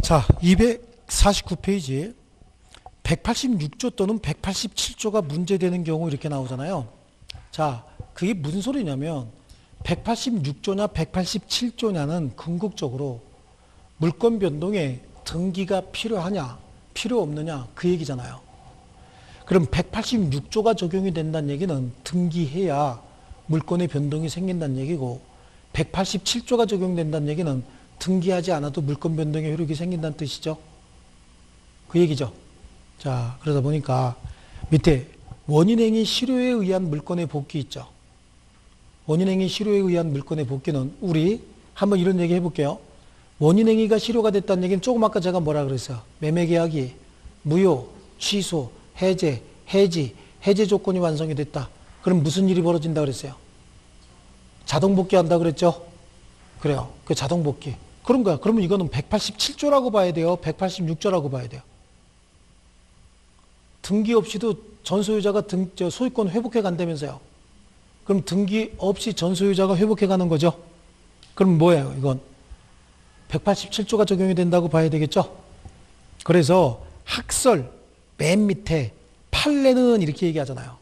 자, 249페이지 186조 또는 187조가 문제되는 경우 이렇게 나오잖아요. 자, 그게 무슨 소리냐면 186조냐 187조냐는 궁극적으로 물권 변동에 등기가 필요하냐 필요 없느냐 그 얘기잖아요. 그럼 186조가 적용이 된다는 얘기는 등기해야 물권의 변동이 생긴다는 얘기고 187조가 적용된다는 얘기는 등기하지 않아도 물권 변동의 효력이 생긴다는 뜻이죠. 그 얘기죠. 자, 그러다 보니까 밑에 원인행위 실효에 의한 물권의 복귀 있죠. 원인행위 실효에 의한 물권의 복귀는 우리 한번 이런 얘기 해볼게요. 원인행위가 실효가 됐다는 얘기는 조금 아까 제가 뭐라 그랬어요. 매매계약이 무효, 취소, 해제, 해지, 해제 조건이 완성이 됐다. 그럼 무슨 일이 벌어진다 그랬어요? 자동 복귀한다 그랬죠? 그래요. 그 자동 복귀. 그런 거야. 그러면 이거는 187조라고 봐야 돼요? 186조라고 봐야 돼요? 등기 없이도 전 소유자가 소유권 회복해 간다면서요? 그럼 등기 없이 전 소유자가 회복해 가는 거죠? 그럼 뭐예요? 이건 187조가 적용이 된다고 봐야 되겠죠? 그래서 학설 맨 밑에 판례는 이렇게 얘기하잖아요.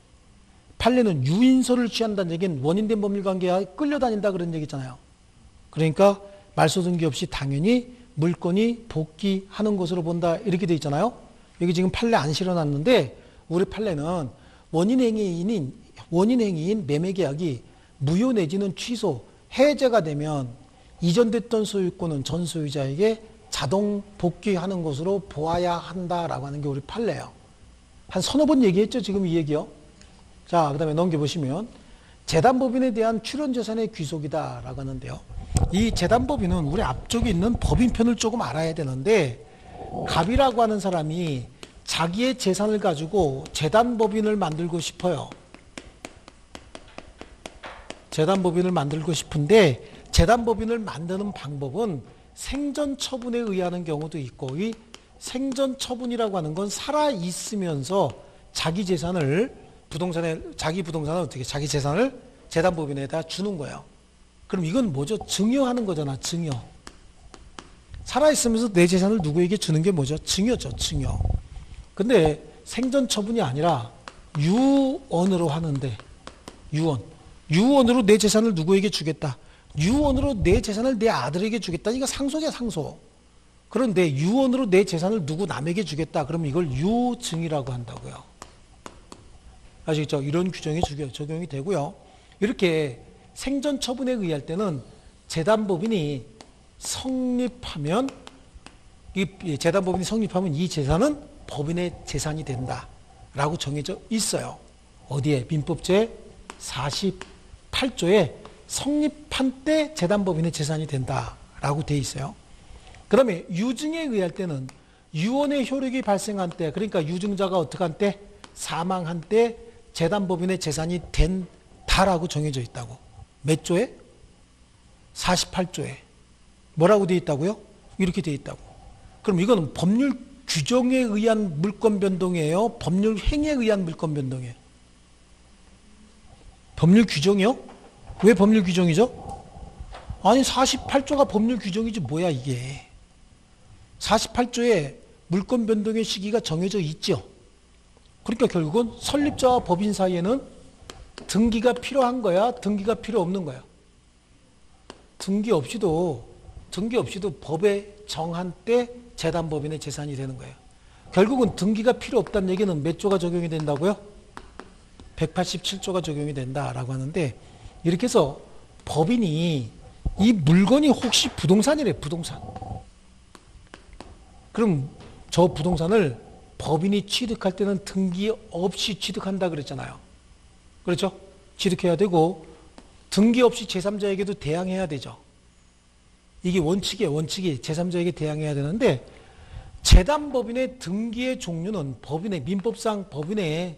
판례는 유인서를 취한다는 얘기는 원인된 법률관계에 끌려다닌다 그런 얘기잖아요. 그러니까 말소 등기 없이 당연히 물권이 복귀하는 것으로 본다 이렇게 돼 있잖아요. 여기 지금 판례 안 실어놨는데 우리 판례는 원인행위인 매매계약이 무효 내지는 취소, 해제가 되면 이전됐던 소유권은 전 소유자에게 자동 복귀하는 것으로 보아야 한다라고 하는 게 우리 판례예요. 한 서너 번 얘기했죠, 지금 이 얘기요. 자, 그 다음에 넘겨보시면 재단법인에 대한 출연재산의 귀속이다라고 하는데요. 이 재단법인은 우리 앞쪽에 있는 법인편을 조금 알아야 되는데 갑이라고 하는 사람이 자기의 재산을 가지고 재단법인을 만들고 싶어요. 재단법인을 만들고 싶은데 재단법인을 만드는 방법은 생전처분에 의하는 경우도 있고 이 생전처분이라고 하는 건 살아있으면서 자기 재산을 자기 부동산을 어떻게 자기 재산을 재단법인에다 주는 거예요. 그럼 이건 뭐죠? 증여하는 거잖아. 증여. 살아있으면서 내 재산을 누구에게 주는 게 뭐죠? 증여죠. 증여. 근데 생전처분이 아니라 유언으로 하는데 유언으로 내 재산을 누구에게 주겠다. 유언으로 내 재산을 내 아들에게 주겠다. 이거 상소죠. 상소. 그런데 유언으로 내 재산을 누구 남에게 주겠다. 그러면 이걸 유증이라고 한다고요. 아시겠죠? 이런 규정이 적용이 되고요. 이렇게 생전처분에 의할 때는 재단법인이 성립하면 이 재산은 법인의 재산이 된다라고 정해져 있어요. 어디에? 민법 제 48조에 성립한 때 재단법인의 재산이 된다라고 돼 있어요. 그 다음에 유증에 의할 때는 유언의 효력이 발생한 때, 그러니까 유증자가 어떻게 한 때? 사망한 때 재단법인의 재산이 된다라고 정해져 있다고. 몇 조에? 48조에. 뭐라고 돼 있다고요? 이렇게 돼 있다고. 그럼 이거는 법률 규정에 의한 물권 변동이에요? 법률 행위에 의한 물권 변동이에요? 법률 규정이요? 왜 법률 규정이죠? 아니 48조가 법률 규정이지 뭐야 이게. 48조에 물권 변동의 시기가 정해져 있죠. 그러니까 결국은 설립자와 법인 사이에는 등기가 필요한 거야? 등기가 필요 없는 거야? 등기 없이도 법에 정한 때 재단법인의 재산이 되는 거예요. 결국은 등기가 필요 없다는 얘기는 몇 조가 적용이 된다고요? 187조가 적용이 된다라고 하는데 이렇게 해서 법인이 이 물건이 혹시 부동산이래. 부동산. 그럼 저 부동산을 법인이 취득할 때는 등기 없이 취득한다 그랬잖아요. 그렇죠? 취득해야 되고 등기 없이 제3자에게도 대항해야 되죠. 이게 원칙이에요. 원칙이 제3자에게 대항해야 되는데 재단법인의 등기의 종류는 민법상 법인의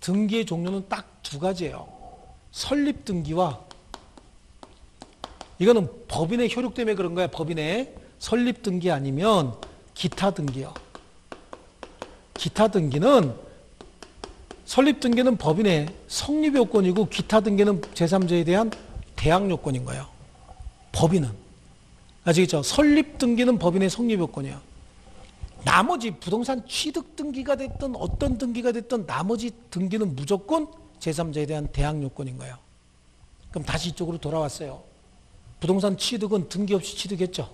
등기의 종류는 딱 두 가지예요. 설립등기와 이거는 법인의 효력 때문에 그런 거야. 법인의 설립등기 아니면 기타등기요. 기타등기는 설립등기는 법인의 성립요건이고 기타등기는 제3자에 대한 대항요건인 거예요. 법인은. 아시겠죠? 설립 등기는 법인의 성립 요건이에요. 나머지 부동산 취득 등기가 됐든 어떤 등기가 됐든 나머지 등기는 무조건 제3자에 대한 대항 요건인 거예요. 그럼 다시 이쪽으로 돌아왔어요. 부동산 취득은 등기 없이 취득했죠.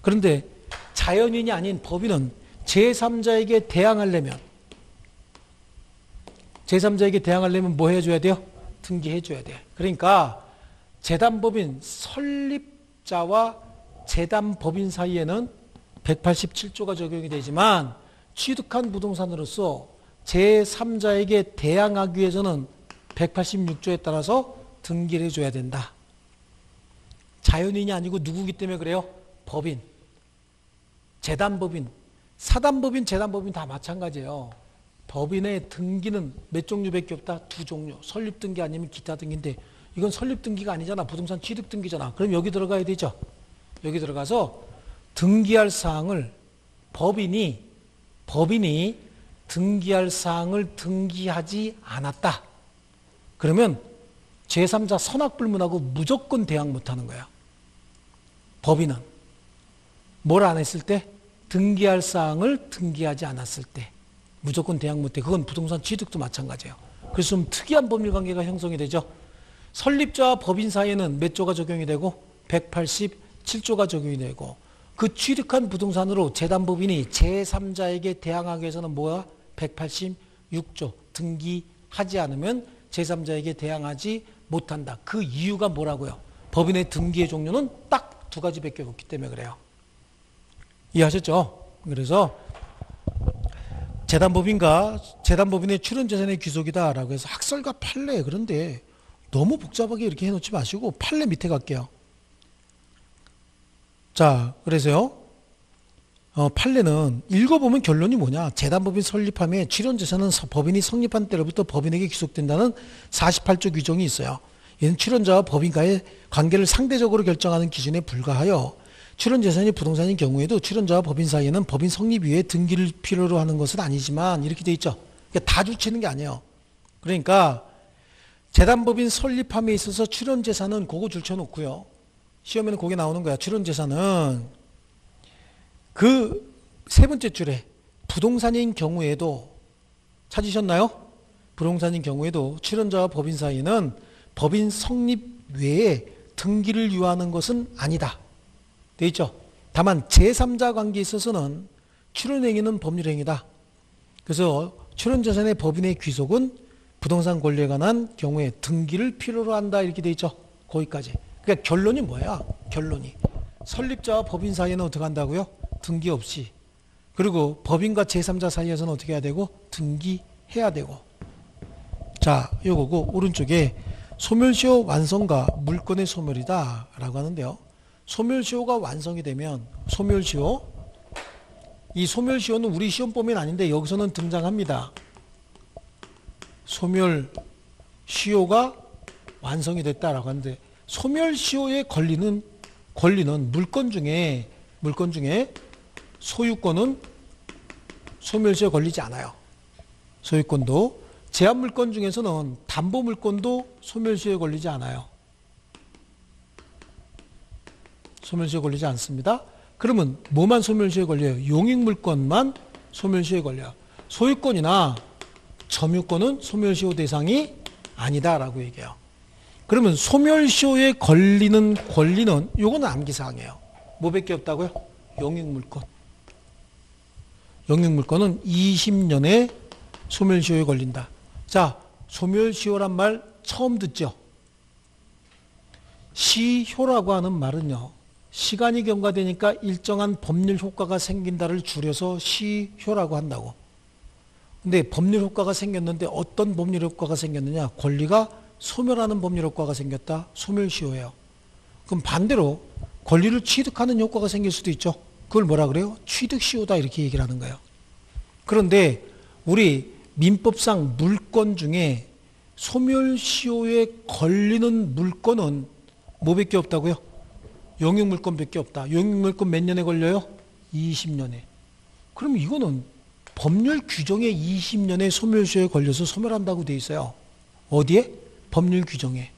그런데 자연인이 아닌 법인은 제3자에게 대항하려면 뭐 해줘야 돼요? 등기해줘야 돼. 그러니까 재단법인 설립자와 재단법인 사이에는 187조가 적용이 되지만 취득한 부동산으로서 제3자에게 대항하기 위해서는 186조에 따라서 등기를 해줘야 된다. 자연인이 아니고 누구기 때문에 그래요? 법인, 재단법인, 사단법인, 재단법인 다 마찬가지예요. 법인의 등기는 몇 종류밖에 없다? 2종류. 설립등기 아니면 기타 등기인데 이건 설립등기가 아니잖아. 부동산 취득등기잖아. 그럼 여기 들어가야 되죠. 여기 들어가서 등기할 사항을 법인이 등기할 사항을 등기하지 않았다. 그러면 제3자 선악불문하고 무조건 대항 못하는 거야. 법인은 뭘 안 했을 때? 등기할 사항을 등기하지 않았을 때 무조건 대항 못해. 그건 부동산 취득도 마찬가지예요. 그래서 좀 특이한 법률관계가 형성이 되죠. 설립자와 법인 사이에는 몇 조가 적용이 되고 187조가 적용이 되고 그 취득한 부동산으로 재단법인이 제3자에게 대항하기 위해서는 뭐야? 186조 등기하지 않으면 제3자에게 대항하지 못한다. 그 이유가 뭐라고요? 법인의 등기의 종류는 딱 두 가지밖에 없기 때문에 그래요. 이해하셨죠? 그래서 재단법인의 출연재산의 귀속이다라고 해서 학설과 판례, 그런데 너무 복잡하게 이렇게 해놓지 마시고 판례 밑에 갈게요. 자, 그래서요. 판례는 읽어보면 결론이 뭐냐? 재단법인 설립함에 출연재산은 법인이 성립한 때로부터 법인에게 귀속된다는 48조 규정이 있어요. 이는 출연자와 법인과의 관계를 상대적으로 결정하는 기준에 불과하여 출연재산이 부동산인 경우에도 출연자와 법인 사이에는 법인 성립 이후에 등기를 필요로 하는 것은 아니지만 이렇게 돼 있죠. 그러니까 다 주치는 게 아니에요. 그러니까 재단법인 설립함에 있어서 출연재산은 그거 줄쳐놓고요. 시험에는 그게 나오는 거야. 출연재산은 그 세 번째 줄에 부동산인 경우에도 찾으셨나요? 부동산인 경우에도 출연자와 법인 사이에는 법인 성립 외에 등기를 유하는 것은 아니다. 돼 있죠? 다만 제3자 관계에 있어서는 출연행위는 법률행위다. 그래서 출연재산의 법인의 귀속은 부동산 권리에 관한 경우에 등기를 필요로 한다. 이렇게 돼 있죠? 거기까지. 그러니까 결론이 뭐야? 결론이. 설립자와 법인 사이에는 어떻게 한다고요? 등기 없이. 그리고 법인과 제3자 사이에서는 어떻게 해야 되고? 등기해야 되고. 자, 요거고 오른쪽에 소멸시효 완성과 물권의 소멸이다 라고 하는데요. 소멸시효가 완성이 되면 이 소멸시효는 우리 시험범위는 아닌데 여기서는 등장합니다. 소멸시효가 완성이 됐다라고 하는데 소멸시효의 권리는 물권 중에 소유권은 소멸시효에 걸리지 않아요. 소유권도 제한물권 중에서는 담보물권도 소멸시효에 걸리지 않아요. 소멸시효에 걸리지 않습니다. 그러면 뭐만 소멸시효에 걸려요? 용익물권만 소멸시효에 걸려요. 소유권이나 점유권은 소멸시효 대상이 아니다라고 얘기해요. 그러면 소멸시효에 걸리는 권리는 요거는 암기사항이에요. 뭐밖에 없다고요? 용익물권. 용익물권은 20년에 소멸시효에 걸린다. 자, 소멸시효란 말 처음 듣죠? 시효라고 하는 말은요. 시간이 경과되니까 일정한 법률 효과가 생긴다를 줄여서 시효라고 한다고. 근데 법률 효과가 생겼는데 어떤 법률 효과가 생겼느냐? 권리가 소멸하는 법률 효과가 생겼다. 소멸시효예요. 그럼 반대로 권리를 취득하는 효과가 생길 수도 있죠. 그걸 뭐라 그래요? 취득시효다 이렇게 얘기를 하는 거예요. 그런데 우리 민법상 물권 중에 소멸시효에 걸리는 물권은 뭐밖에 없다고요? 용익물권밖에 없다. 용익물권 몇 년에 걸려요? 20년에. 그럼 이거는 법률 규정에 20년에 소멸시효에 걸려서 소멸한다고 돼 있어요. 어디에? 법률 규정에.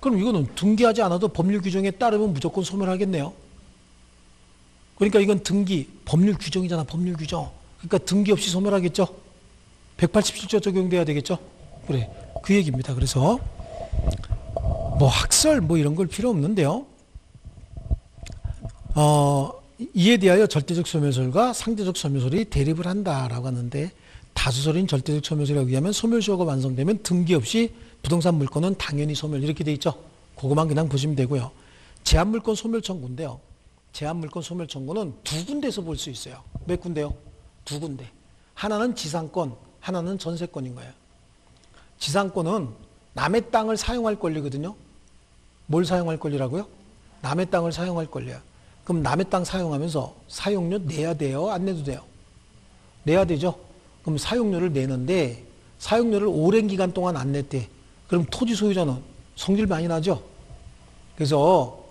그럼 이거는 등기하지 않아도 법률 규정에 따르면 무조건 소멸하겠네요. 그러니까 이건 등기, 법률 규정이잖아, 법률 규정. 그러니까 등기 없이 소멸하겠죠? 187조 적용돼야 되겠죠? 그래, 그 얘기입니다. 그래서 뭐 학설 뭐 이런 걸 필요 없는데요. 이에 대하여 절대적 소멸설과 상대적 소멸설이 대립을 한다라고 하는데, 다수설인 절대적 소멸설에 의하면 소멸시효가 완성되면 등기 없이 부동산 물권은 당연히 소멸, 이렇게 돼 있죠. 그것만 그냥 보시면 되고요. 제한물권 소멸 청구인데요. 제한물권 소멸 청구는 두 군데서 볼 수 있어요. 몇 군데요? 두 군데. 하나는 지상권, 하나는 전세권인 거예요. 지상권은 남의 땅을 사용할 권리거든요. 뭘 사용할 권리라고요? 남의 땅을 사용할 권리야. 그럼 남의 땅 사용하면서 사용료 내야 돼요? 안 내도 돼요? 내야 되죠? 그럼 사용료를 내는데 사용료를 오랜 기간 동안 안 냈대. 그럼 토지 소유자는 성질 많이 나죠? 그래서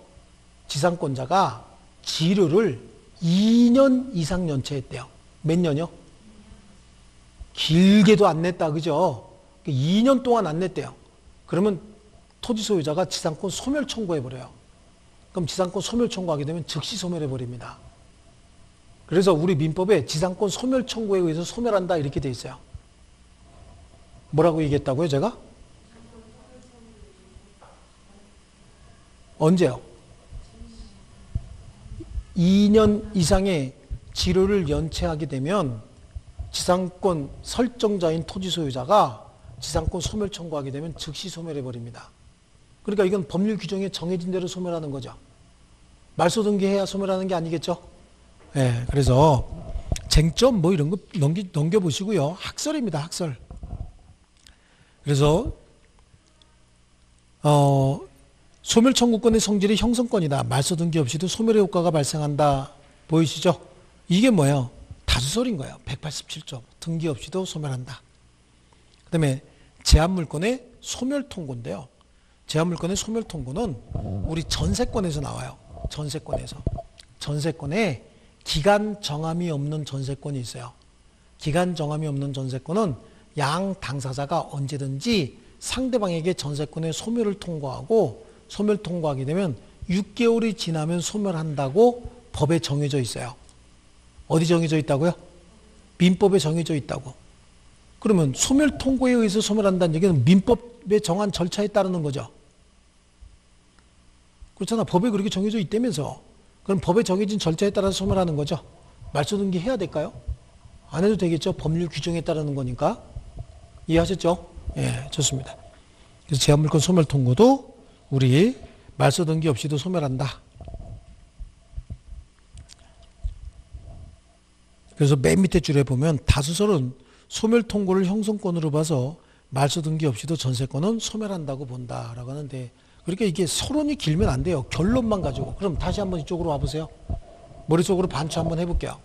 지상권자가 지료를 2년 이상 연체했대요. 몇 년이요? 길게도 안 냈다, 그죠? 2년 동안 안 냈대요. 그러면 토지 소유자가 지상권 소멸 청구해버려요. 그럼 지상권 소멸 청구하게 되면 즉시 소멸해버립니다. 그래서 우리 민법에 지상권 소멸 청구에 의해서 소멸한다 이렇게 돼 있어요. 뭐라고 얘기했다고요, 제가? 언제요? 2년 이상의 지료를 연체하게 되면 지상권 설정자인 토지 소유자가 지상권 소멸 청구하게 되면 즉시 소멸해버립니다. 그러니까 이건 법률 규정에 정해진 대로 소멸하는 거죠. 말소 등기해야 소멸하는 게 아니겠죠? 네, 그래서 쟁점 뭐 이런 거 넘겨보시고요. 학설입니다, 학설. 그래서 소멸 청구권의 성질이 형성권이다. 말소 등기 없이도 소멸의 효과가 발생한다. 보이시죠? 이게 뭐예요? 다수설인 거예요. 187조. 등기 없이도 소멸한다. 그 다음에 제한물권의 소멸 통고인데요. 제한물권의 소멸 통고는 우리 전세권에서 나와요. 전세권에서. 전세권에 기간 정함이 없는 전세권이 있어요. 기간 정함이 없는 전세권은 양 당사자가 언제든지 상대방에게 전세권의 소멸을 통고하고, 소멸 통고하게 되면 6개월이 지나면 소멸한다고 법에 정해져 있어요. 어디 정해져 있다고요? 민법에 정해져 있다고. 그러면 소멸 통고에 의해서 소멸한다는 얘기는 민법에 정한 절차에 따르는 거죠. 그렇잖아. 법에 그렇게 정해져 있다면서. 그럼 법에 정해진 절차에 따라서 소멸하는 거죠. 말소 등기 해야 될까요? 안 해도 되겠죠. 법률 규정에 따르는 거니까. 이해하셨죠? 예, 좋습니다. 그래서 제한물권 소멸 통고도 우리 말소 등기 없이도 소멸한다. 그래서 맨 밑에 줄에 보면 다수설은 소멸 통고를 형성권으로 봐서 말소 등기 없이도 전세권은 소멸한다고 본다라고 하는데, 그러니까 이게 서론이 길면 안 돼요. 결론만 가지고. 그럼 다시 한번 이쪽으로 와보세요. 머릿속으로 반추 한번 해볼게요.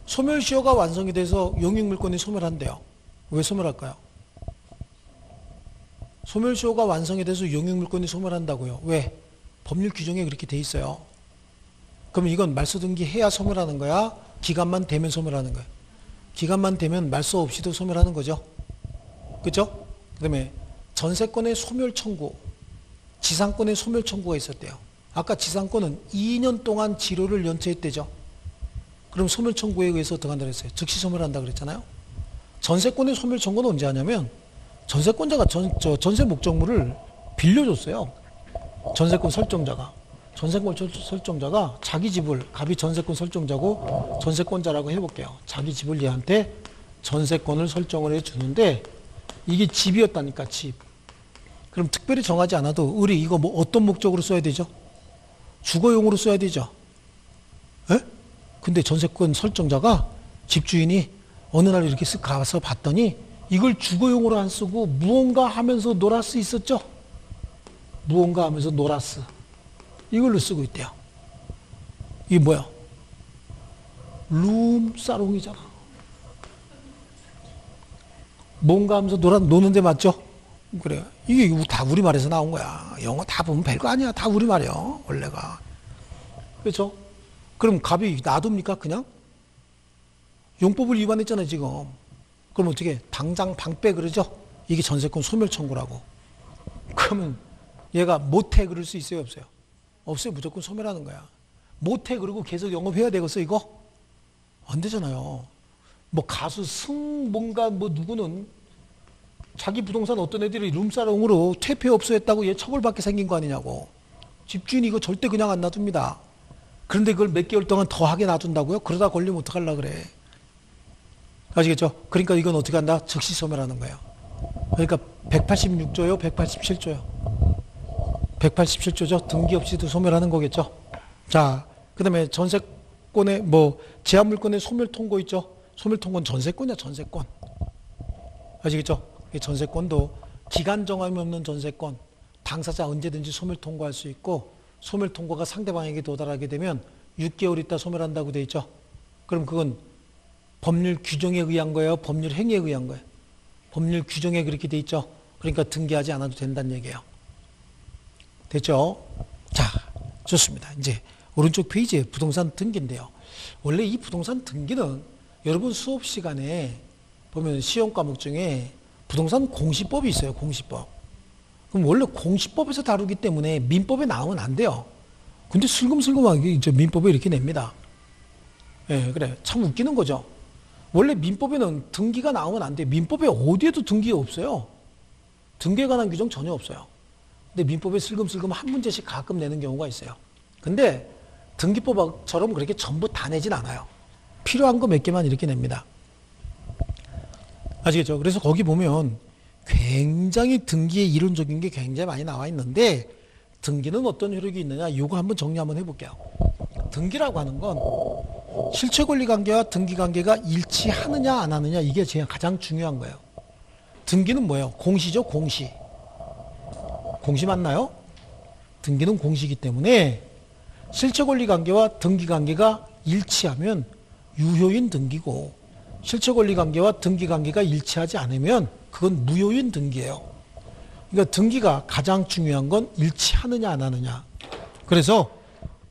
소멸시효가 완성이 돼서 용익물권이 소멸한대요. 왜 소멸할까요? 소멸시효가 완성이 돼서 용익물권이 소멸한다고요. 왜? 법률 규정에 그렇게 돼 있어요. 그럼 이건 말소 등기 해야 소멸하는 거야? 기간만 되면 소멸하는 거야? 기간만 되면 말소 없이도 소멸하는 거죠. 그죠? 그 다음에 전세권의 소멸 청구, 지상권의 소멸 청구가 있었대요. 아까 지상권은 2년 동안 지료를 연체했대죠. 그럼 소멸 청구에 의해서 어떻게 한다고 했어요? 즉시 소멸한다 그랬잖아요. 전세권의 소멸 청구는 언제 하냐면, 전세권자가 전세 목적물을 빌려줬어요. 전세권 설정자가. 전세권 설정자가 자기 집을, 갑이 전세권 설정자고 전세권자라고 해볼게요. 자기 집을 얘한테 전세권을 설정을 해주는데, 이게 집이었다니까, 집. 그럼 특별히 정하지 않아도 우리 이거 뭐 어떤 목적으로 써야 되죠? 주거용으로 써야 되죠. 에? 근데 전세권 설정자가, 집주인이 어느 날 이렇게 쓱 가서 봤더니 이걸 주거용으로 안 쓰고 무언가 하면서 노라스 있었죠? 무언가 하면서 노라스. 이걸로 쓰고 있대요. 이게 뭐야? 룸사롱이잖아. 뭔가 하면서 노는데 맞죠? 그래요. 이게 다 우리말에서 나온 거야. 영어 다 보면 별거 아니야. 다 우리말이야, 원래가. 그렇죠? 그럼 갑이 놔둡니까, 그냥? 용법을 위반했잖아요, 지금. 그럼 어떻게? 당장 방빼 그러죠? 이게 전세권 소멸 청구라고. 그러면 얘가 못해 그럴 수 있어요, 없어요? 없어요. 무조건 소멸하는 거야. 못해 그러고 계속 영업해야 되겠어 이거? 안 되잖아요. 뭐 가수 뭔가 뭐 누구는 자기 부동산 어떤 애들이 룸사롱으로 퇴폐업소했다고 얘 처벌받게 생긴 거 아니냐고. 집주인이 이거 절대 그냥 안 놔둡니다. 그런데 그걸 몇 개월 동안 더 하게 놔둔다고요? 그러다 걸리면 어떡하려고 그래. 아시겠죠? 그러니까 이건 어떻게 한다? 즉시 소멸하는 거예요. 그러니까 186조요, 187조요. 187조죠. 등기 없이도 소멸하는 거겠죠. 자, 그 다음에 전세권의 제한물권의 소멸통고 있죠. 소멸통고는 전세권이야, 전세권. 아시겠죠? 전세권도 기간 정함이 없는 전세권, 당사자 언제든지 소멸통고할 수 있고, 소멸통고가 상대방에게 도달하게 되면 6개월 있다 소멸한다고 돼 있죠. 그럼 그건 법률 규정에 의한 거예요? 법률 행위에 의한 거예요? 법률 규정에 그렇게 돼 있죠. 그러니까 등기하지 않아도 된다는 얘기예요. 됐죠? 자, 좋습니다. 이제 오른쪽 페이지에 부동산 등기인데요. 원래 이 부동산 등기는 여러분 수업 시간에 보면 시험 과목 중에 부동산 공시법이 있어요. 공시법. 그럼 원래 공시법에서 다루기 때문에 민법에 나오면 안 돼요. 근데 슬금슬금하게 이제 민법에 이렇게 냅니다. 예, 그래. 참 웃기는 거죠. 원래 민법에는 등기가 나오면 안 돼. 민법에 어디에도 등기가 없어요. 등기에 관한 규정 전혀 없어요. 근데 민법에 슬금슬금 한 문제씩 가끔 내는 경우가 있어요. 근데 등기법처럼 그렇게 전부 다 내진 않아요. 필요한 거 몇 개만 이렇게 냅니다. 아시겠죠? 그래서 거기 보면 굉장히 등기의 이론적인 게 굉장히 많이 나와 있는데, 등기는 어떤 효력이 있느냐, 이거 한번 정리 한번 해볼게요. 등기라고 하는 건 실체권리관계와 등기관계가 일치하느냐 안 하느냐, 이게 제일 가장 중요한 거예요. 등기는 뭐예요? 공시죠, 공시. 공시 맞나요? 등기는 공시이기 때문에 실체권리관계와 등기관계가 일치하면 유효인 등기고, 실체권리관계와 등기관계가 일치하지 않으면 그건 무효인 등기예요. 그러니까 등기가 가장 중요한 건 일치하느냐 안 하느냐. 그래서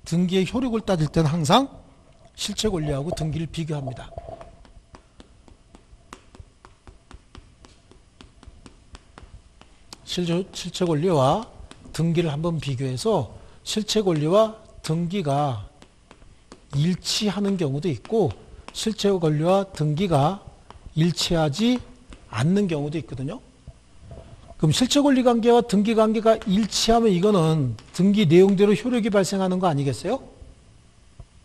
등기의 효력을 따질 때는 항상 실체권리하고 등기를 비교합니다. 실체권리와 등기를 한번 비교해서 실체권리와 등기가 일치하는 경우도 있고, 실체권리와 등기가 일치하지 않는 경우도 있거든요. 그럼 실체권리관계와 등기관계가 일치하면 이거는 등기 내용대로 효력이 발생하는 거 아니겠어요?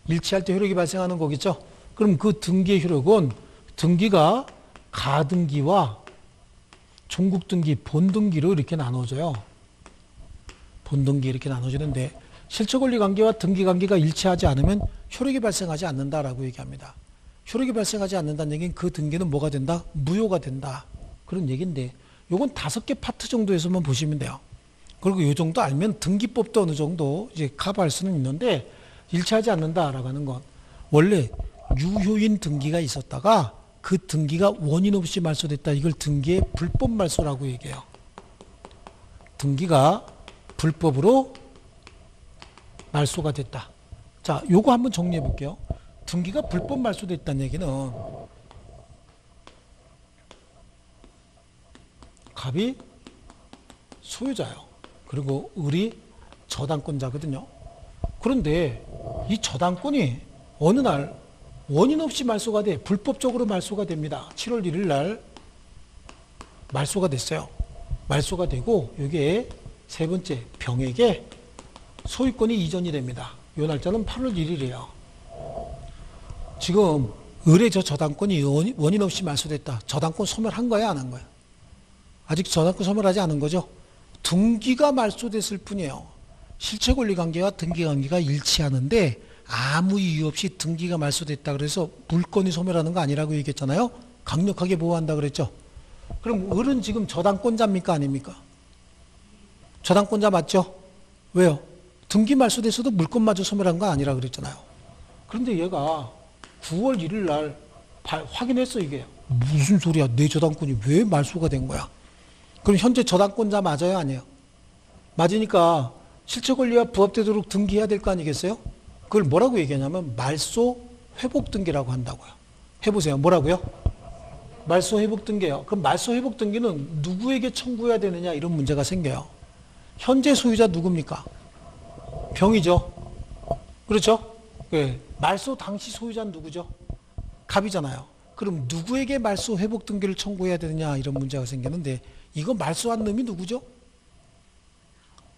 일치할 때 효력이 발생하는 거겠죠? 그럼 그 등기의 효력은 등기가 가등기와 종국등기, 본등기로 이렇게 나눠져요. 본등기 이렇게 나눠지는데, 실체권리관계와 등기관계가 일치하지 않으면 효력이 발생하지 않는다라고 얘기합니다. 효력이 발생하지 않는다는 얘기는 그 등기는 뭐가 된다? 무효가 된다. 그런 얘기인데, 요건 5개 파트 정도에서만 보시면 돼요. 그리고 요 정도 알면 등기법도 어느 정도 이제 커버할 수는 있는데, 일치하지 않는다라고 하는 건 원래 유효인 등기가 있었다가 그 등기가 원인 없이 말소됐다. 이걸 등기의 불법 말소라고 얘기해요. 등기가 불법으로 말소가 됐다. 자, 요거 한번 정리해 볼게요. 등기가 불법 말소됐다는 얘기는 갑이 소유자예요. 그리고 을이 저당권자거든요. 그런데 이 저당권이 어느 날 원인 없이 말소가 돼. 불법적으로 말소가 됩니다. 7월 1일 날 말소가 됐어요. 말소가 되고 여기에 세 번째 병에게 소유권이 이전이 됩니다. 이 날짜는 8월 1일이에요. 지금 을의 저당권이 원인 없이 말소됐다. 저당권 소멸한 거야, 안 한 거야? 아직 저당권 소멸하지 않은 거죠. 등기가 말소됐을 뿐이에요. 실체권리관계와 등기관계가 일치하는데 아무 이유 없이 등기가 말소됐다 그래서 물권이 소멸하는 거 아니라고 얘기했잖아요. 강력하게 보호한다 그랬죠. 그럼 을은 지금 저당권자입니까, 아닙니까? 저당권자 맞죠? 왜요? 등기 말소돼서도 물권마저 소멸한 거 아니라 그랬잖아요. 그런데 얘가 9월 1일 날 확인했어. 이게 무슨 소리야? 내 저당권이 왜 말소가 된 거야? 그럼 현재 저당권자 맞아요, 아니에요? 맞으니까 실체권리와 부합되도록 등기해야 될 거 아니겠어요? 그걸 뭐라고 얘기하냐면 말소 회복 등기라고 한다고요. 해보세요. 뭐라고요? 말소 회복 등기예요. 그럼 말소 회복 등기는 누구에게 청구해야 되느냐, 이런 문제가 생겨요. 현재 소유자 누굽니까? 병이죠. 그렇죠? 예, 말소 당시 소유자는 누구죠? 갑이잖아요. 그럼 누구에게 말소 회복 등기를 청구해야 되느냐 이런 문제가 생기는데 이거 말소한 놈이 누구죠?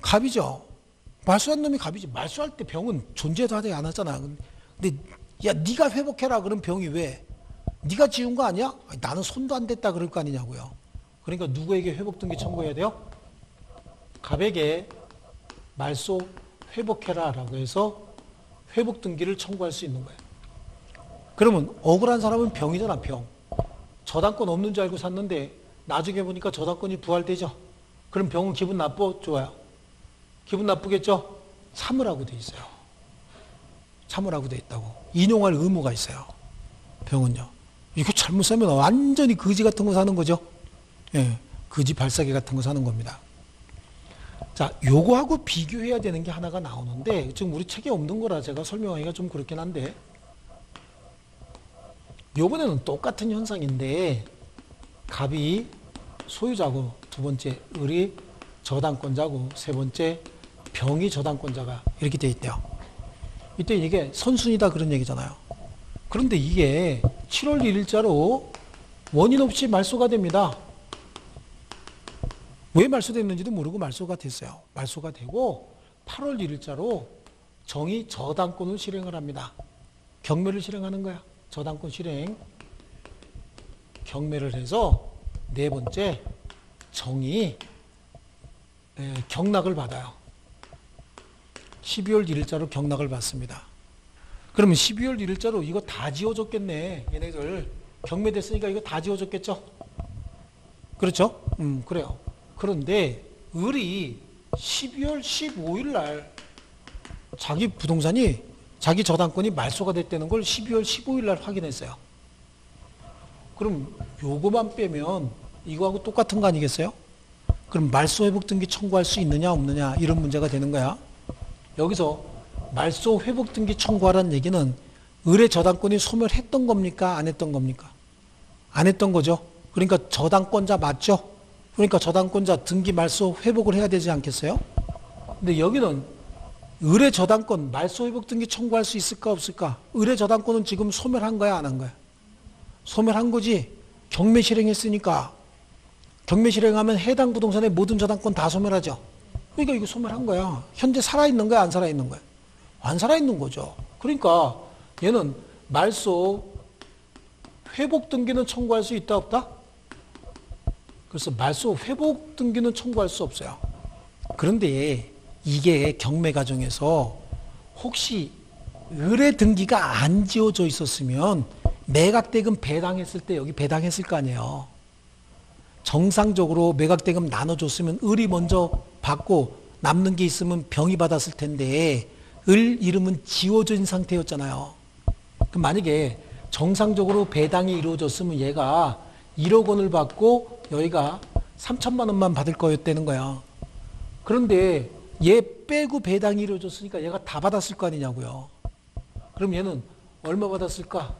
갑이죠. 말소한 놈이 갑이지. 말소할 때 병은 존재도 하지 않았잖아. 근데 야 네가 회복해라 그럼 병이 왜? 네가 지은 거 아니야? 아니, 나는 손도 안 댔다 그럴 거 아니냐고요. 그러니까 누구에게 회복 등기 청구해야 돼요? 갑에게 말소 회복해라 라고 해서 회복 등기를 청구할 수 있는 거예요. 그러면 억울한 사람은 병이잖아, 병. 저당권 없는 줄 알고 샀는데 나중에 보니까 저당권이 부활되죠. 그럼 병은 기분 나빠? 좋아요? 기분 나쁘겠죠? 참으라고 돼 있어요. 참으라고 돼 있다고. 인용할 의무가 있어요. 병은요. 이거 잘못 사면 완전히 거지 같은 거 사는 거죠. 예, 거지 발사기 같은 거 사는 겁니다. 자, 요거하고 비교해야 되는 게 하나가 나오는데 지금 우리 책에 없는 거라 제가 설명하기가 좀 그렇긴 한데 요번에는 똑같은 현상인데 갑이 소유자고 두 번째 을이 저당권자고 세 번째 병이 저당권자가 이렇게 돼 있대요. 이때 이게 선순위다 그런 얘기잖아요. 그런데 이게 7월 1일자로 원인 없이 말소가 됩니다. 왜 말소됐는지도 모르고 말소가 됐어요. 말소가 되고 8월 1일자로 정이 저당권을 실행을 합니다. 경매를 실행하는 거야. 저당권 실행. 경매를 해서 네 번째 정이 경락을 받아요. 12월 1일자로 경락을 받습니다. 그러면 12월 1일자로 이거 다 지워줬겠네. 얘네들 경매됐으니까 이거 다 지워줬겠죠? 그렇죠? 그래요. 그런데 을이 12월 15일 날 자기 부동산이 자기 저당권이 말소가 됐다는 걸 12월 15일 날 확인했어요. 그럼 요거만 빼면 이거하고 똑같은 거 아니겠어요? 그럼 말소 회복 등기 청구할 수 있느냐 없느냐 이런 문제가 되는 거야. 여기서 말소 회복 등기 청구하라는 얘기는 을의 저당권이 소멸했던 겁니까? 안 했던 겁니까? 안 했던 거죠. 그러니까 저당권자 맞죠? 그러니까 저당권자 등기 말소 회복을 해야 되지 않겠어요? 근데 여기는 을의 저당권 말소 회복 등기 청구할 수 있을까 없을까? 을의 저당권은 지금 소멸한 거야 안 한 거야? 소멸한 거지. 경매 실행했으니까. 경매 실행하면 해당 부동산의 모든 저당권 다 소멸하죠. 그러니까 이거 소멸한 거야. 현재 살아있는 거야 안 살아있는 거야? 안 살아있는 거죠. 그러니까 얘는 말소 회복 등기는 청구할 수 있다 없다? 그래서 말소 회복 등기는 청구할 수 없어요. 그런데 이게 경매 과정에서 혹시 을의 등기가 안 지워져 있었으면 매각대금 배당했을 때 여기 배당했을 거 아니에요. 정상적으로 매각대금 나눠줬으면 을이 먼저 받고 남는 게 있으면 병이 받았을 텐데 을 이름은 지워진 상태였잖아요. 그럼 만약에 정상적으로 배당이 이루어졌으면 얘가 1억 원을 받고 여기가 3천만 원만 받을 거였다는 거야. 그런데 얘 빼고 배당이 이루어졌으니까 얘가 다 받았을 거 아니냐고요. 그럼 얘는 얼마 받았을까?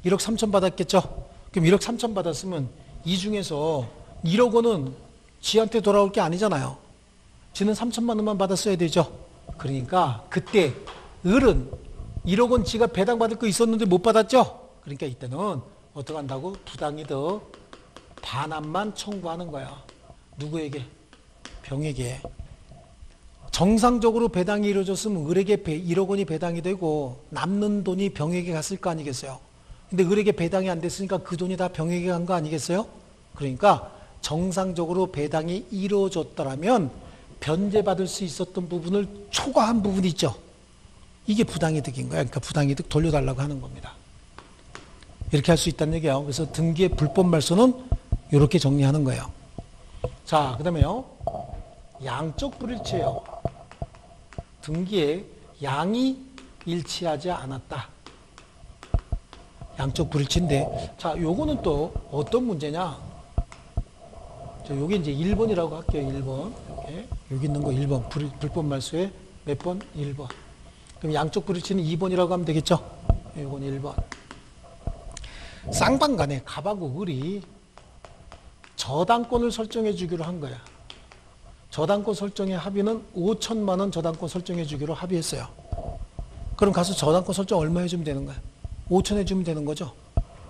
1억 3천 받았겠죠? 그럼 1억 3천 받았으면 이 중에서 1억 원은 지한테 돌아올 게 아니잖아요. 지는 3천만 원만 받았어야 되죠. 그러니까 그때 을은 1억 원 지가 배당받을 거 있었는데 못 받았죠? 그러니까 이때는 어떻게 한다고? 부당이득 반환만 청구하는 거야. 누구에게? 병에게. 정상적으로 배당이 이루어졌으면 을에게 1억 원이 배당이 되고 남는 돈이 병에게 갔을 거 아니겠어요? 근데 을에게 배당이 안 됐으니까 그 돈이 다 병에게 간 거 아니겠어요? 그러니까 정상적으로 배당이 이루어졌더라면 변제받을 수 있었던 부분을 초과한 부분이 있죠. 이게 부당이득인 거야. 그러니까 부당이득 돌려달라고 하는 겁니다. 이렇게 할 수 있다는 얘기예요. 그래서 등기의 불법 말소는 이렇게 정리하는 거예요. 자, 그 다음에요. 양적 불일치예요. 등기에 양이 일치하지 않았다. 양적 불일치인데, 자, 요거는 또 어떤 문제냐? 요게 이제 1번이라고 할게요. 1번. 이렇게. 여기 있는 거 1번. 불법 말소에 몇 번? 1번. 그럼 양적 불일치는 2번이라고 하면 되겠죠? 요건 1번. 쌍방간에 갑하고 을이 저당권을 설정해 주기로 한 거야. 저당권 설정의 합의는 5천만 원 저당권 설정해 주기로 합의했어요. 그럼 가서 저당권 설정 얼마 해주면 되는 거야? 5천 해주면 되는 거죠.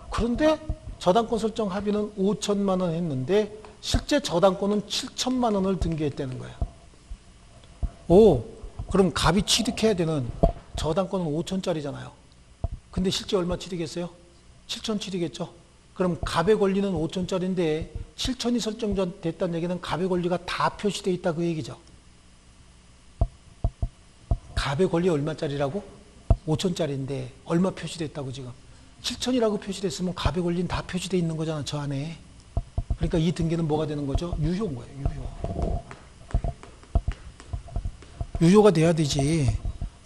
그런데 저당권 설정 합의는 5천만 원 했는데 실제 저당권은 7천만 원을 등기했다는 거예요. 오, 그럼 갑이 취득해야 되는 저당권은 5천짜리잖아요. 근데 실제 얼마 취득했어요? 7천 취득했죠. 그럼 갑의 권리는 5천짜리인데 7천이 설정됐다는 얘기는 갑의 권리가 다 표시되어 있다 그 얘기죠. 갑의 권리 얼마짜리라고? 5천짜리인데 얼마 표시됐다고 지금? 7천이라고 표시됐으면 갑의 권리는 다 표시되어 있는 거잖아, 저 안에. 그러니까 이 등기는 뭐가 되는 거죠? 유효인 거예요, 유효. 유효가 돼야 되지.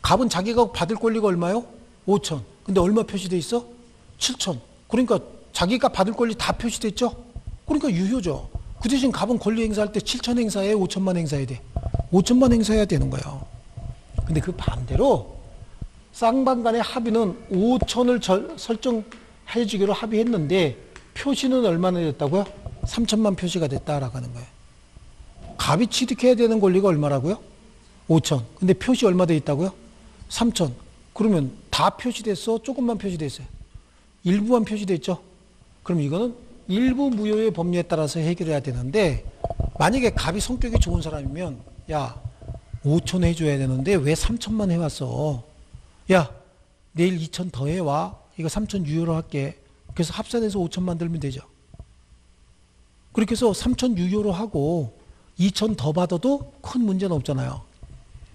갑은 자기가 받을 권리가 얼마요? 5천. 근데 얼마 표시돼 있어? 7천. 그러니까 자기가 받을 권리 다 표시됐죠? 그러니까 유효죠. 그 대신 갑은 권리 행사할 때 7천 행사해, 5천만 행사해야 돼. 5천만 행사해야 되는 거예요. 근데 그 반대로 쌍방 간의 합의는 5천을 설정해 주기로 합의했는데 표시는 얼마나 됐다고요? 3천만 표시가 됐다라고 하는 거예요. 갑이 취득해야 되는 권리가 얼마라고요? 5천. 근데 표시 얼마 돼 있다고요? 3천. 그러면 다 표시됐어? 조금만 표시됐어요? 일부만 표시됐죠? 그럼 이거는 일부 무효의 법리에 따라서 해결해야 되는데 만약에 갑이 성격이 좋은 사람이면 야 5천 해줘야 되는데 왜 3천만 해왔어? 야 내일 2천 더 해와. 이거 3천 유효로 할게. 그래서 합산해서 5천 만들면 되죠. 그렇게 해서 3천 유효로 하고 2천 더 받아도 큰 문제는 없잖아요.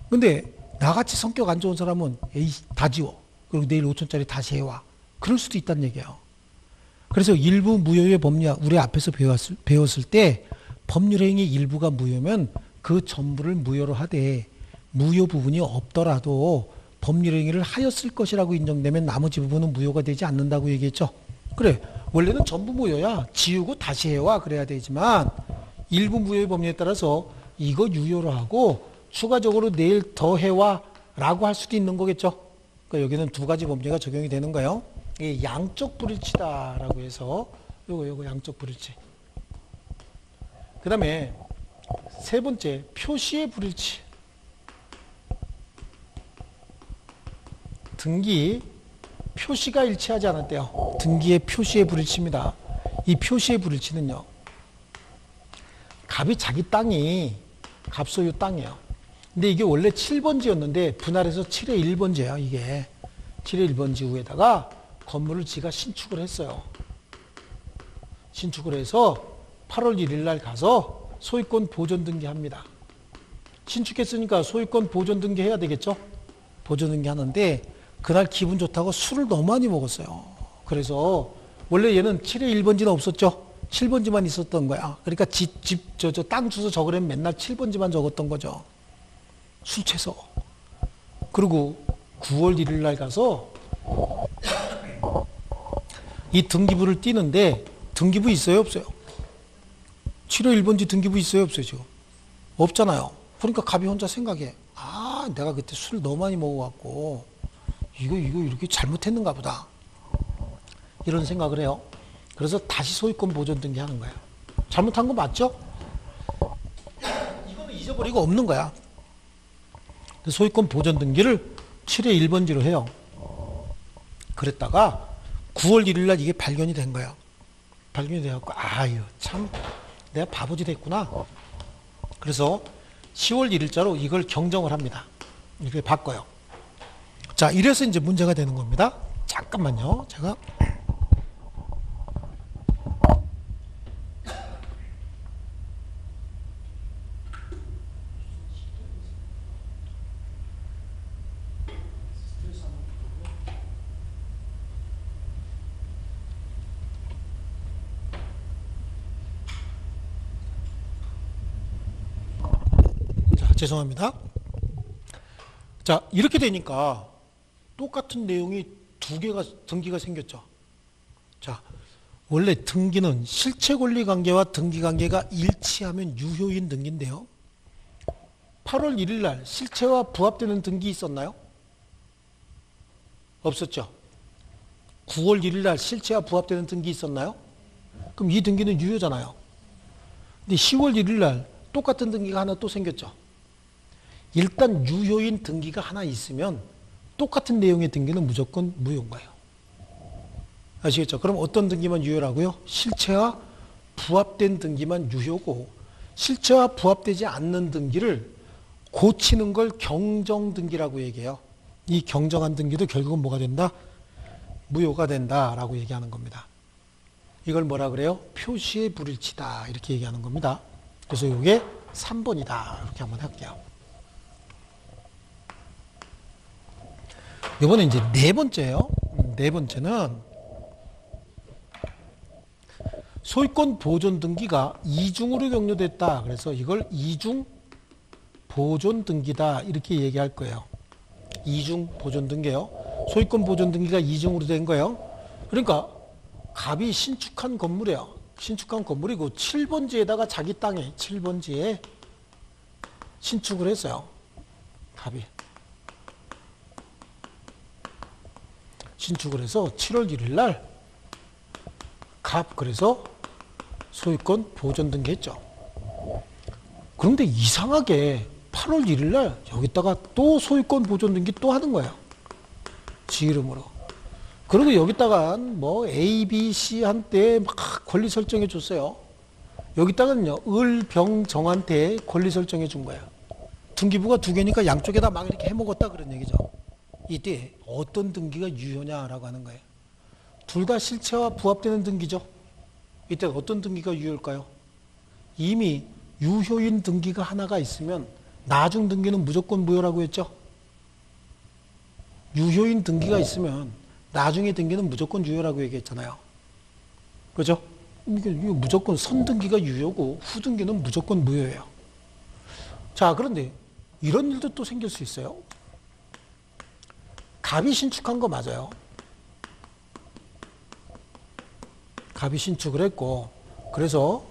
근데 나같이 성격 안 좋은 사람은 에이 다 지워. 그리고 내일 5천짜리 다시 해와. 그럴 수도 있다는 얘기예요. 그래서 일부 무효의 법리, 우리 앞에서 배웠을 때 법률행위 일부가 무효면 그 전부를 무효로 하되 무효 부분이 없더라도 법률행위를 하였을 것이라고 인정되면 나머지 부분은 무효가 되지 않는다고 얘기했죠. 그래, 원래는 전부 무효야. 지우고 다시 해와 그래야 되지만 일부 무효의 법리에 따라서 이거 유효로 하고 추가적으로 내일 더 해와 라고 할 수도 있는 거겠죠. 그러니까 여기는 두 가지 법리가 적용이 되는 거예요. 이게 양적 불일치다라고 해서 요거 양적 불일치. 그 다음에 세 번째 표시의 불일치. 등기 표시가 일치하지 않았대요. 등기의 표시의 불일치입니다. 이 표시의 불일치는요, 갑이 자기 땅이 갑소유 땅이에요. 근데 이게 원래 7번지였는데 분할해서 7의 1번지예요. 이게 7의 1번지 후에다가 건물을 지가 신축을 했어요. 신축을 해서 8월 1일 날 가서 소유권 보존 등기합니다. 신축했으니까 소유권 보존 등기 해야 되겠죠? 보존 등기 하는데 그날 기분 좋다고 술을 너무 많이 먹었어요. 그래서 원래 얘는 7의 1번지는 없었죠? 7번지만 있었던 거야. 그러니까 땅 주소 적으려면 맨날 7번지만 적었던 거죠. 술 취해서. 그리고 9월 1일 날 가서 이 등기부를 띄는데 등기부 있어요? 없어요? 7호 1번지 등기부 있어요? 없어요? 지금? 없잖아요. 그러니까 갑이 혼자 생각해. 아, 내가 그때 술 너무 많이 먹어갖고 이거 이렇게 잘못했는가 보다. 이런 생각을 해요. 그래서 다시 소유권 보존 등기하는 거야. 잘못한 거 맞죠? 이거는 잊어버리고 없는 거야. 소유권 보존 등기를 7의 1번지로 해요. 그랬다가 9월 1일 날 이게 발견이 된 거야. 발견이 돼갖고 아유 참 내가 바보짓 했구나. 그래서 10월 1일자로 이걸 경정을 합니다. 이렇게 바꿔요. 자, 이래서 이제 문제가 되는 겁니다. 잠깐만요. 제가 죄송합니다. 자, 이렇게 되니까 똑같은 내용이 두 개가 등기가 생겼죠. 자, 원래 등기는 실체 권리 관계와 등기 관계가 일치하면 유효인 등기인데요. 8월 1일 날 실체와 부합되는 등기 있었나요? 없었죠. 9월 1일 날 실체와 부합되는 등기 있었나요? 그럼 이 등기는 유효잖아요. 근데 10월 1일 날 똑같은 등기가 하나 또 생겼죠. 일단 유효인 등기가 하나 있으면 똑같은 내용의 등기는 무조건 무효인 거예요. 아시겠죠? 그럼 어떤 등기만 유효라고요? 실체와 부합된 등기만 유효고, 실체와 부합되지 않는 등기를 고치는 걸 경정등기라고 얘기해요. 이 경정한 등기도 결국은 뭐가 된다? 무효가 된다라고 얘기하는 겁니다. 이걸 뭐라 그래요? 표시의 불일치다 이렇게 얘기하는 겁니다. 그래서 이게 3번이다 이렇게 한번 할게요. 이번에 이제 네 번째예요. 네 번째는 소유권 보존 등기가 이중으로 격려됐다. 그래서 이걸 이중 보존 등기다 이렇게 얘기할 거예요. 이중 보존 등기요. 소유권 보존 등기가 이중으로 된 거예요. 그러니까 갑이 신축한 건물이에요. 신축한 건물이고 7번지에다가 자기 땅에 7번지에 신축을 했어요. 갑이 신축을 해서 7월 1일 날 갑 그래서 소유권 보존 등기 했죠. 그런데 이상하게 8월 1일 날 여기다가 또 소유권 보존 등기 또 하는 거예요. 지 이름으로. 그리고 여기다가 뭐 A, B, C 한테 막 권리 설정해 줬어요. 여기다가는요, 을, 병, 정한테 권리 설정해 준 거예요. 등기부가 두 개니까 양쪽에다 막 이렇게 해먹었다 그런 얘기죠. 이때 어떤 등기가 유효냐라고 하는 거예요. 둘 다 실체와 부합되는 등기죠. 이때 어떤 등기가 유효일까요? 이미 유효인 등기가 하나가 있으면 나중 등기는 무조건 무효라고 했죠. 유효인 등기가 있으면 나중에 등기는 무조건 유효라고 얘기했잖아요. 그죠? 이거 무조건 선 등기가 유효고 후 등기는 무조건 무효예요. 자, 그런데 이런 일도 또 생길 수 있어요. 갑이 신축한 거 맞아요. 갑이 신축을 했고, 그래서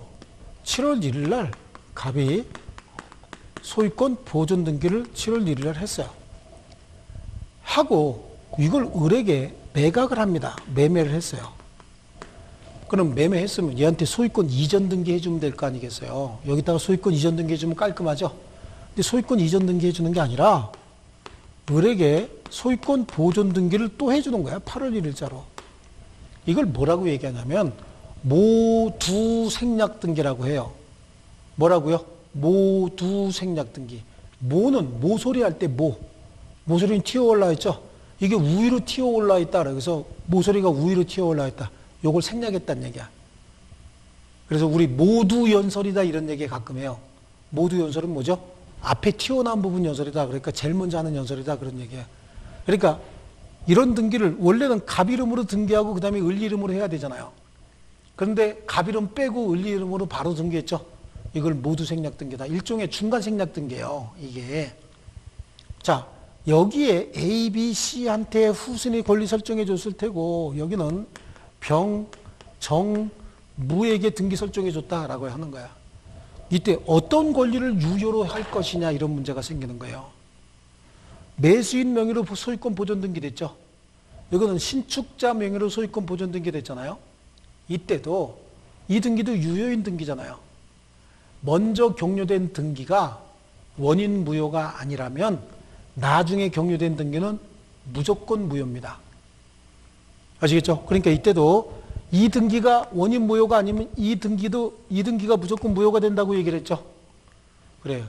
7월 1일 날 갑이 소유권 보존 등기를 7월 1일 날 했어요. 하고 이걸 을에게 매각을 합니다. 매매를 했어요. 그럼 매매했으면 얘한테 소유권 이전 등기 해주면 될 거 아니겠어요. 여기다가 소유권 이전 등기 해주면 깔끔하죠. 근데 소유권 이전 등기 해주는 게 아니라 을에게 소유권 보존 등기를 또 해주는 거야. 8월 1일자로. 이걸 뭐라고 얘기하냐면 모두 생략 등기라고 해요. 뭐라고요? 모두 생략 등기. 모는 모소리 할 때 모소리는 튀어 올라 있죠. 이게 우위로 튀어 올라 있다. 그래서 모소리가 우위로 튀어 올라 있다. 요걸 생략했다는 얘기야. 그래서 우리 모두 연설이다 이런 얘기 가끔 해요. 모두 연설은 뭐죠? 앞에 튀어나온 부분 연설이다. 그러니까 제일 먼저 하는 연설이다 그런 얘기야. 그러니까 이런 등기를 원래는 갑 이름으로 등기하고 그 다음에 을 이름으로 해야 되잖아요. 그런데 갑 이름 빼고 을 이름으로 바로 등기했죠. 이걸 모두 생략 등기다. 일종의 중간 생략 등기예요. 이게. 자, 여기에 A, B, C한테 후순위 권리 설정해 줬을 테고 여기는 병, 정, 무에게 등기 설정해 줬다라고 하는 거야. 이때 어떤 권리를 유효로 할 것이냐 이런 문제가 생기는 거예요. 매수인 명의로 소유권 보존 등기 됐죠. 이거는 신축자 명의로 소유권 보존 등기 됐잖아요. 이때도 이 등기도 유효인 등기잖아요. 먼저 격려된 등기가 원인 무효가 아니라면 나중에 격려된 등기는 무조건 무효입니다. 아시겠죠? 그러니까 이때도 이 등기가 원인 무효가 아니면 이 등기가 무조건 무효가 된다고 얘기를 했죠. 그래요.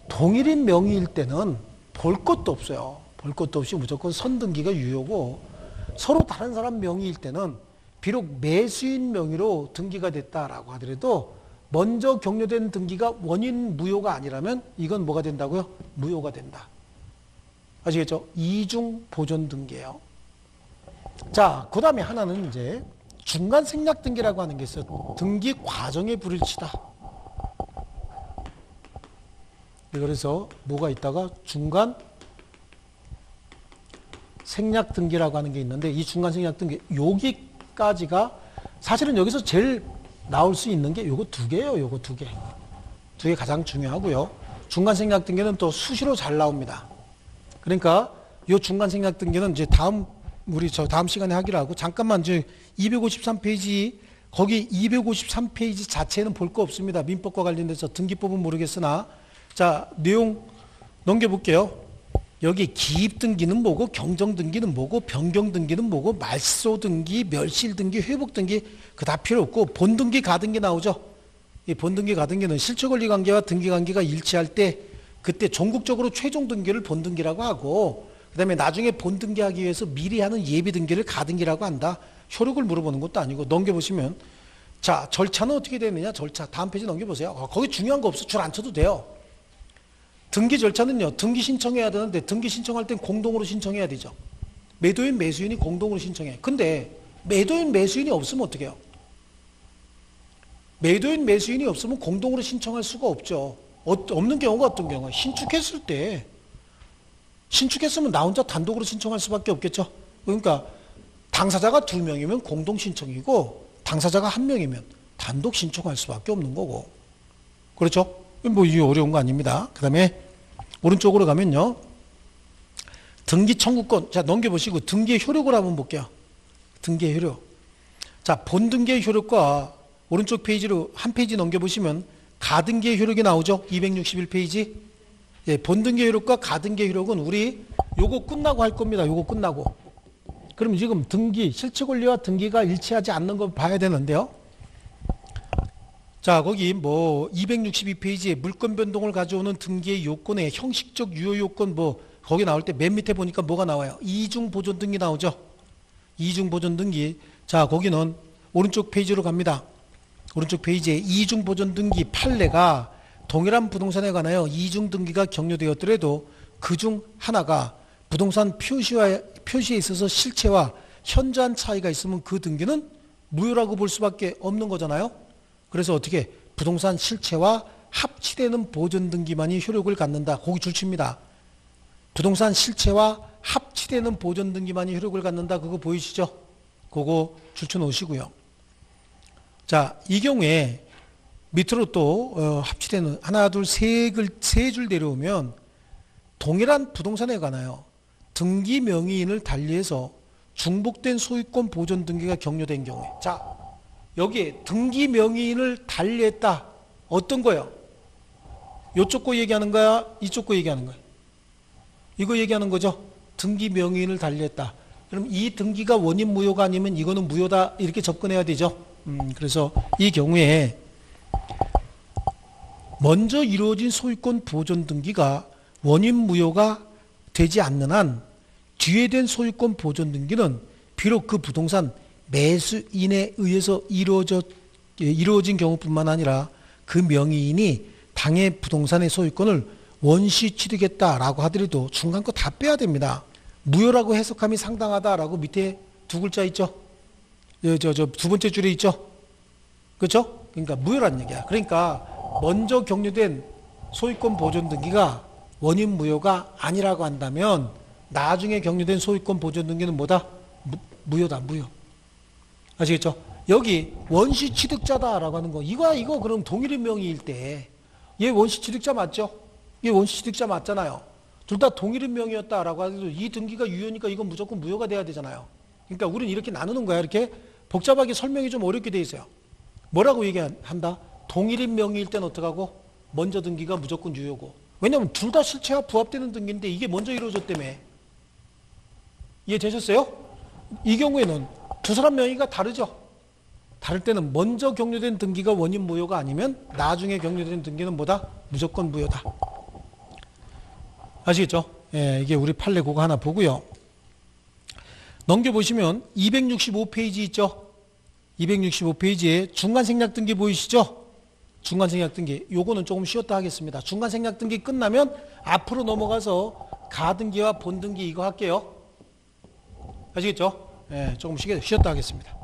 동일인 명의일 때는 볼 것도 없어요. 볼 것도 없이 무조건 선등기가 유효고 서로 다른 사람 명의일 때는 비록 매수인 명의로 등기가 됐다라고 하더라도 먼저 격려된 등기가 원인 무효가 아니라면 이건 뭐가 된다고요? 무효가 된다. 아시겠죠? 이중 보존 등기예요. 자, 그 다음에 하나는 이제 중간 생략 등기라고 하는 게 있어요. 등기 과정의 불일치다. 그래서 뭐가 있다가 중간 생략 등기라고 하는 게 있는데 이 중간 생략 등기 여기까지가 사실은 여기서 제일 나올 수 있는 게 요거 두 개예요. 요거 두 개. 두 개 가장 중요하고요. 중간 생략 등기는 또 수시로 잘 나옵니다. 그러니까 요 중간 생략 등기는 이제 우리 다음 시간에 하기로 하고 잠깐만 이제 253페이지 거기 253페이지 자체는 볼 거 없습니다. 민법과 관련돼서 등기법은 모르겠으나 자, 내용 넘겨볼게요. 여기 기입등기는 뭐고 경정등기는 뭐고 변경등기는 뭐고 말소등기, 멸실등기, 회복등기 그 다 필요 없고 본등기, 가등기 나오죠. 이 본등기, 가등기는 실체권리관계와 등기관계가 일치할 때 그때 전국적으로 최종 등기를 본등기라고 하고 그 다음에 나중에 본등기하기 위해서 미리 하는 예비등기를 가등기라고 한다. 효력을 물어보는 것도 아니고 넘겨보시면 자 절차는 어떻게 되느냐. 절차 다음 페이지 넘겨보세요. 거기 중요한 거 없어. 줄 안 쳐도 돼요. 등기 절차는요. 등기 신청해야 되는데 등기 신청할 땐 공동으로 신청해야 되죠. 매도인 매수인이 공동으로 신청해. 근데 매도인 매수인이 없으면 어떻게 해요? 매도인 매수인이 없으면 공동으로 신청할 수가 없죠. 없는 경우가 어떤 경우가 신축했을 때 신축했으면 나 혼자 단독으로 신청할 수밖에 없겠죠. 그러니까 당사자가 2명이면 공동 신청이고 당사자가 1명이면 단독 신청할 수밖에 없는 거고. 그렇죠? 뭐 이게 어려운 거 아닙니다. 그 다음에 오른쪽으로 가면요. 등기 청구권. 자, 넘겨보시고 등기의 효력을 한번 볼게요. 등기의 효력. 자, 본등기의 효력과 오른쪽 페이지로 한 페이지 넘겨보시면 가등기의 효력이 나오죠. 261페이지. 예, 본등기의 효력과 가등기의 효력은 우리 요거 끝나고 할 겁니다. 요거 끝나고. 그럼 지금 등기, 실체권리와 등기가 일치하지 않는 걸 봐야 되는데요. 자, 거기 뭐 262페이지에 물권 변동을 가져오는 등기의 요건의 형식적 유효 요건 뭐 거기 나올 때 맨 밑에 보니까 뭐가 나와요? 이중 보존 등기 나오죠. 이중 보존 등기. 자, 거기는 오른쪽 페이지로 갑니다. 오른쪽 페이지에 이중 보존 등기 판례가 동일한 부동산에 관하여 이중 등기가 격려되었더라도 그중 하나가 부동산 표시에 있어서 실체와 현저한 차이가 있으면 그 등기는 무효라고 볼 수밖에 없는 거잖아요. 그래서 어떻게 부동산 실체와 합치되는 보존 등기만이 효력을 갖는다. 거기 줄칩니다. 부동산 실체와 합치되는 보존 등기만이 효력을 갖는다. 그거 보이시죠? 그거 줄쳐 놓으시고요. 자, 이 경우에 밑으로 또 합치되는 하나, 둘, 세 줄 내려오면 동일한 부동산에 관하여 등기 명의인을 달리해서 중복된 소유권 보존 등기가 격려된 경우에 자, 여기에 등기 명의인을 달리했다. 어떤 거예요? 이쪽 거 얘기하는 거야? 이쪽 거 얘기하는 거야? 이거 얘기하는 거죠? 등기 명의인을 달리했다. 그럼 이 등기가 원인 무효가 아니면 이거는 무효다. 이렇게 접근해야 되죠. 그래서 이 경우에 먼저 이루어진 소유권 보존 등기가 원인 무효가 되지 않는 한 뒤에 된 소유권 보존 등기는 비록 그 부동산 매수인에 의해서 이루어진 경우뿐만 아니라 그 명의인이 당해 부동산의 소유권을 원시 취득했다라고 하더라도 중간 거 다 빼야 됩니다. 무효라고 해석함이 상당하다라고 밑에 두 글자 있죠? 두 번째 줄에 있죠? 그렇죠? 그러니까 무효란 얘기야. 그러니까 먼저 격려된 소유권 보존 등기가 원인 무효가 아니라고 한다면 나중에 격려된 소유권 보존 등기는 뭐다? 무효다, 무효. 아시겠죠? 여기 원시 취득자다라고 하는 거. 이거 그럼 동일인 명의일 때 얘 원시 취득자 맞죠? 얘 원시 취득자 맞잖아요. 둘 다 동일인 명의였다라고 하더라도 이 등기가 유효니까 이건 무조건 무효가 돼야 되잖아요. 그러니까 우리는 이렇게 나누는 거야. 이렇게 복잡하게 설명이 좀 어렵게 돼 있어요. 뭐라고 얘기한다? 동일인 명의일 때는 어떡하고? 먼저 등기가 무조건 유효고. 왜냐하면 둘 다 실체와 부합되는 등기인데 이게 먼저 이루어졌다며. 이해되셨어요? 이 경우에는 두 사람 명의가 다르죠. 다를 때는 먼저 격려된 등기가 원인 무효가 아니면 나중에 격려된 등기는 뭐다? 무조건 무효다. 아시겠죠? 예, 이게 우리 판례 그거 하나 보고요. 넘겨보시면 265페이지 있죠? 265페이지에 중간생략등기 보이시죠? 중간생략등기. 요거는 조금 쉬었다 하겠습니다. 중간생략등기 끝나면 앞으로 넘어가서 가등기와 본등기 이거 할게요. 아시겠죠? 예, 조금 쉬었다 하겠습니다.